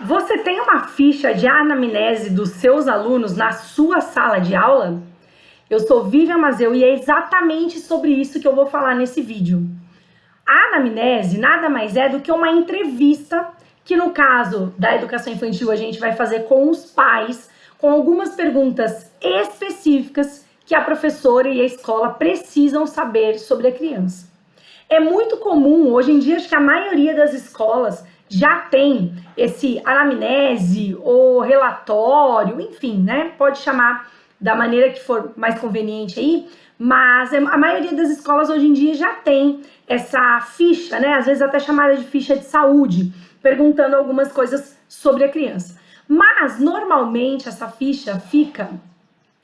Você tem uma ficha de anamnese dos seus alunos na sua sala de aula? Eu sou Vivian Mazeu e é exatamente sobre isso que eu vou falar nesse vídeo. A anamnese nada mais é do que uma entrevista que, no caso da educação infantil, a gente vai fazer com os pais, com algumas perguntas específicas que a professora e a escola precisam saber sobre a criança. É muito comum, hoje em dia, acho que a maioria das escolas já tem esse anamnese ou relatório, enfim, né? Pode chamar da maneira que for mais conveniente aí, mas a maioria das escolas hoje em dia já tem essa ficha, né? Às vezes até chamada de ficha de saúde, perguntando algumas coisas sobre a criança. Mas, normalmente, essa ficha fica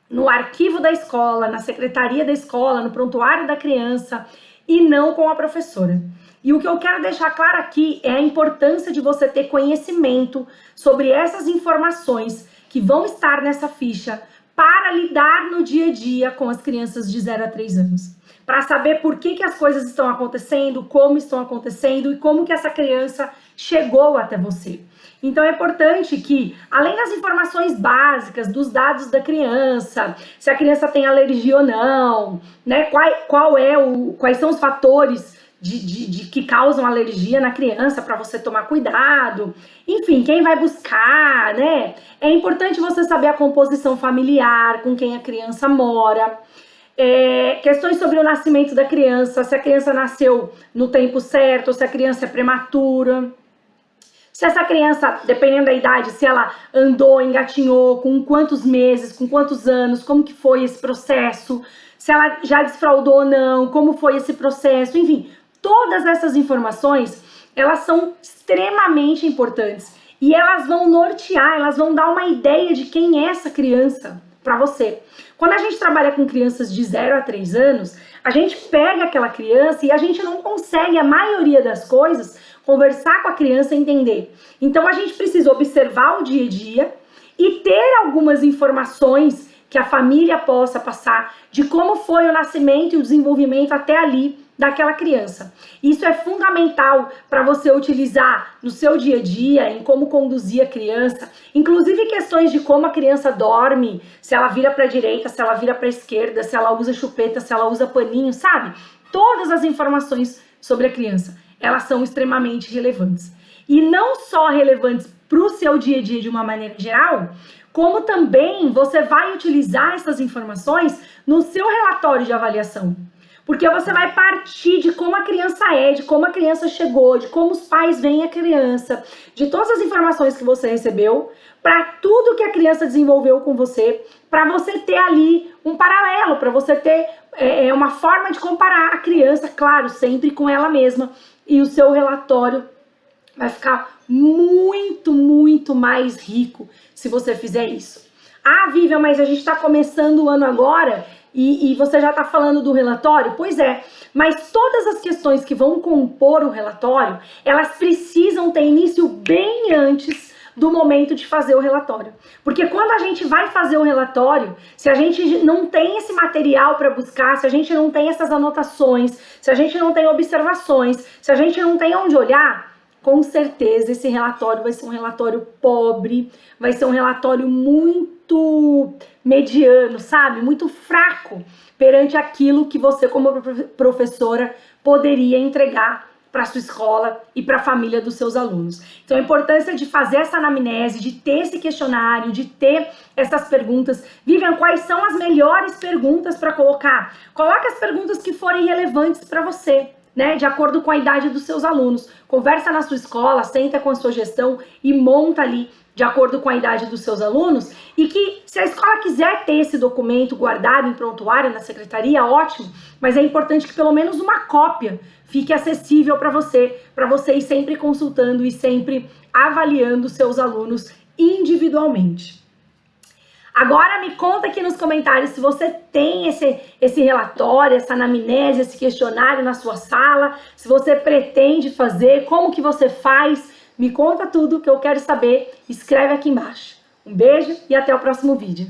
no arquivo da escola, na secretaria da escola, no prontuário da criança e não com a professora. E o que eu quero deixar claro aqui é a importância de você ter conhecimento sobre essas informações que vão estar nessa ficha para lidar no dia a dia com as crianças de 0 a 3 anos. Para saber por que as coisas estão acontecendo, como estão acontecendo e como que essa criança chegou até você. Então é importante que, além das informações básicas, dos dados da criança, se a criança tem alergia ou não, né, quais são os fatores que causam alergia na criança para você tomar cuidado, enfim, quem vai buscar, né? É importante você saber a composição familiar, com quem a criança mora, questões sobre o nascimento da criança, se a criança nasceu no tempo certo, se a criança é prematura, se essa criança, dependendo da idade, se ela andou, engatinhou, com quantos meses, com quantos anos, como que foi esse processo, se ela já desfraudou ou não, como foi esse processo, enfim, todas essas informações, elas são extremamente importantes e elas vão nortear, elas vão dar uma ideia de quem é essa criança para você. Quando a gente trabalha com crianças de 0 a 3 anos, a gente pega aquela criança e a gente não consegue, a maioria das coisas, conversar com a criança e entender. Então a gente precisa observar o dia a dia e ter algumas informações que a família possa passar de como foi o nascimento e o desenvolvimento até ali daquela criança. Isso é fundamental para você utilizar no seu dia a dia, em como conduzir a criança, inclusive questões de como a criança dorme, se ela vira para a direita, se ela vira para a esquerda, se ela usa chupeta, se ela usa paninho, sabe? Todas as informações sobre a criança, elas são extremamente relevantes. E não só relevantes para o seu dia a dia de uma maneira geral, como também você vai utilizar essas informações no seu relatório de avaliação. Porque você vai partir de como a criança é, de como a criança chegou, de como os pais veem a criança, de todas as informações que você recebeu, para tudo que a criança desenvolveu com você, para você ter ali um paralelo, para você ter uma forma de comparar a criança, claro, sempre com ela mesma, e o seu relatório vai ficar muito, muito mais rico se você fizer isso. Ah, Vivian, mas a gente está começando o ano agora e você já está falando do relatório? Pois é, mas todas as questões que vão compor o relatório, elas precisam ter início bem antes do momento de fazer o relatório. Porque quando a gente vai fazer o relatório, se a gente não tem esse material para buscar, se a gente não tem essas anotações, se a gente não tem observações, se a gente não tem onde olhar, com certeza esse relatório vai ser um relatório pobre, vai ser um relatório muito mediano, sabe? Muito fraco perante aquilo que você, como professora, poderia entregar para sua escola e para a família dos seus alunos. Então a importância de fazer essa anamnese, de ter esse questionário, de ter essas perguntas. Vivian, quais são as melhores perguntas para colocar? Coloque as perguntas que forem relevantes para você, né, de acordo com a idade dos seus alunos. Conversa na sua escola, senta com a sua gestão e monta ali de acordo com a idade dos seus alunos, e que se a escola quiser ter esse documento guardado em prontuário na secretaria, ótimo, mas é importante que pelo menos uma cópia fique acessível para você ir sempre consultando e sempre avaliando os seus alunos individualmente. Agora me conta aqui nos comentários se você tem esse relatório, essa anamnese, esse questionário na sua sala, se você pretende fazer, como que você faz. Me conta tudo que eu quero saber, escreve aqui embaixo. Um beijo e até o próximo vídeo.